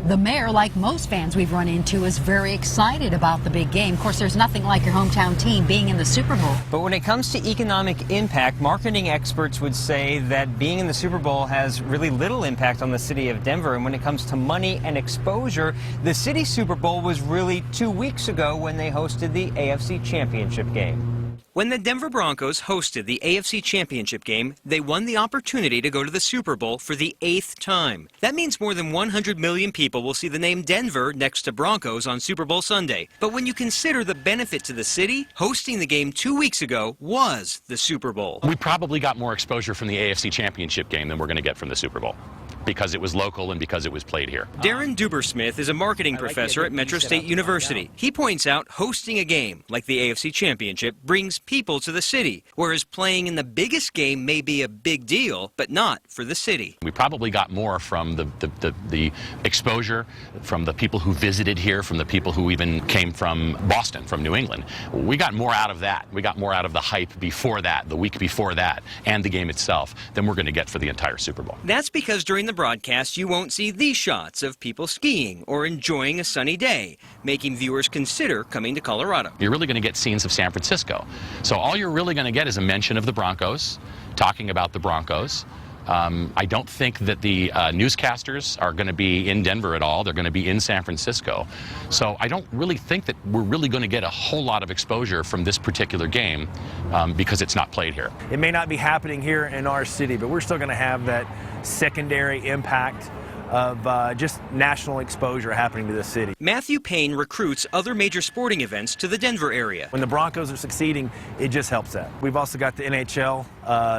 The mayor, like most fans we've run into, is very excited about the big game. Of course, there's nothing like your hometown team being in the Super Bowl. But when it comes to economic impact, marketing experts would say that being in the Super Bowl has really little impact on the city of Denver. And when it comes to money and exposure, the city's Super Bowl was really 2 weeks ago when they hosted the AFC Championship game. When the Denver Broncos hosted the AFC Championship game, they won the opportunity to go to the Super Bowl for the 8th time. That means more than 100 million people will see the name Denver next to Broncos on Super Bowl Sunday. But when you consider the benefit to the city, hosting the game 2 weeks ago was the Super Bowl. We probably got more exposure from the AFC Championship game than we're going to get from the Super Bowl, because it was local and because it was played here. Darren Dubersmith is a marketing professor at Metro State University. He points out hosting a game like the AFC Championship brings people to the city, whereas playing in the biggest game may be a big deal, but not for the city. We probably got more from the exposure, from the people who visited here, from the people who even came from Boston, from New England. We got more out of that. We got more out of the hype before that, the week before that, and the game itself than we're going to get for the entire Super Bowl. That's because during the broadcast, you won't see these shots of people skiing or enjoying a sunny day, making viewers consider coming to Colorado. You're really going to get scenes of San Francisco. So all you're really going to get is a mention of the Broncos, talking about the Broncos. I don't think that the newscasters are going to be in Denver at all. They're going to be in San Francisco. So I don't really think that we're really going to get a whole lot of exposure from this particular game because it's not played here. It may not be happening here in our city, but we're still going to have that secondary impact of just national exposure happening to the city. Matthew Payne recruits other major sporting events to the Denver area. When the Broncos are succeeding, it just helps that. We've also got the NHL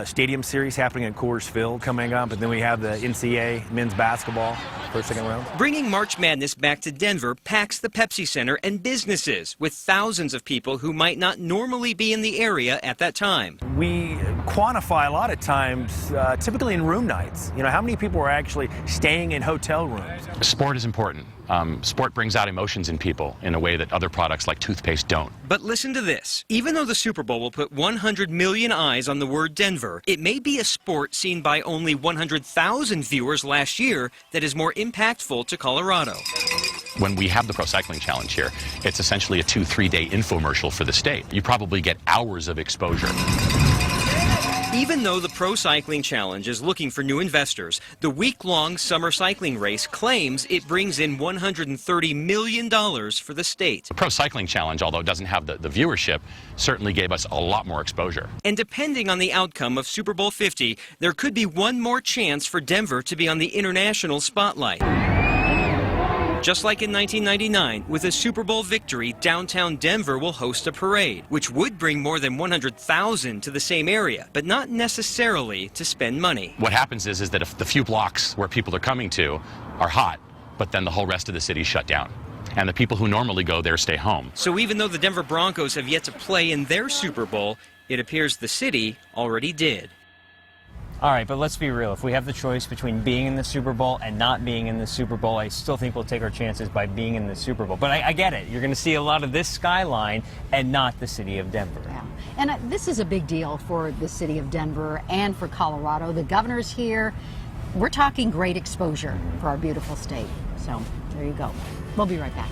Stadium Series happening at Coors Field coming up, and then we have the NCAA men's basketball first, second round. Bringing March Madness back to Denver packs the Pepsi Center and businesses with thousands of people who might not normally be in the area at that time. We quantify a lot of times, typically in room nights. You know, how many people are actually staying in hotel rooms? Sport is important. Sport brings out emotions in people in a way that other products like toothpaste don't. But listen to this. Even though the Super Bowl will put 100 million eyes on the word Denver, it may be a sport seen by only 100,000 viewers last year that is more impactful to Colorado. When we have the Pro Cycling Challenge here, it's essentially a 2-3 day infomercial for the state. You probably get hours of exposure. Even though the Pro Cycling Challenge is looking for new investors, the week-long summer cycling race claims it brings in $130 million for the state. The Pro Cycling Challenge, although it doesn't have the viewership, certainly gave us a lot more exposure. And depending on the outcome of Super Bowl 50, there could be one more chance for Denver to be on the international spotlight. Just like in 1999, with a Super Bowl victory, downtown Denver will host a parade, which would bring more than 100,000 to the same area, but not necessarily to spend money. What happens is that if the few blocks where people are coming to are hot, but then the whole rest of the city's shut down. And the people who normally go there stay home. So even though the Denver Broncos have yet to play in their Super Bowl, it appears the city already did. All right, but let's be real. If we have the choice between being in the Super Bowl and not being in the Super Bowl, I still think we'll take our chances by being in the Super Bowl. But I get it. You're going to see a lot of this skyline and not the city of Denver. Yeah. And this is a big deal for the city of Denver and for Colorado. The governor's here. We're talking great exposure for our beautiful state. So there you go. We'll be right back.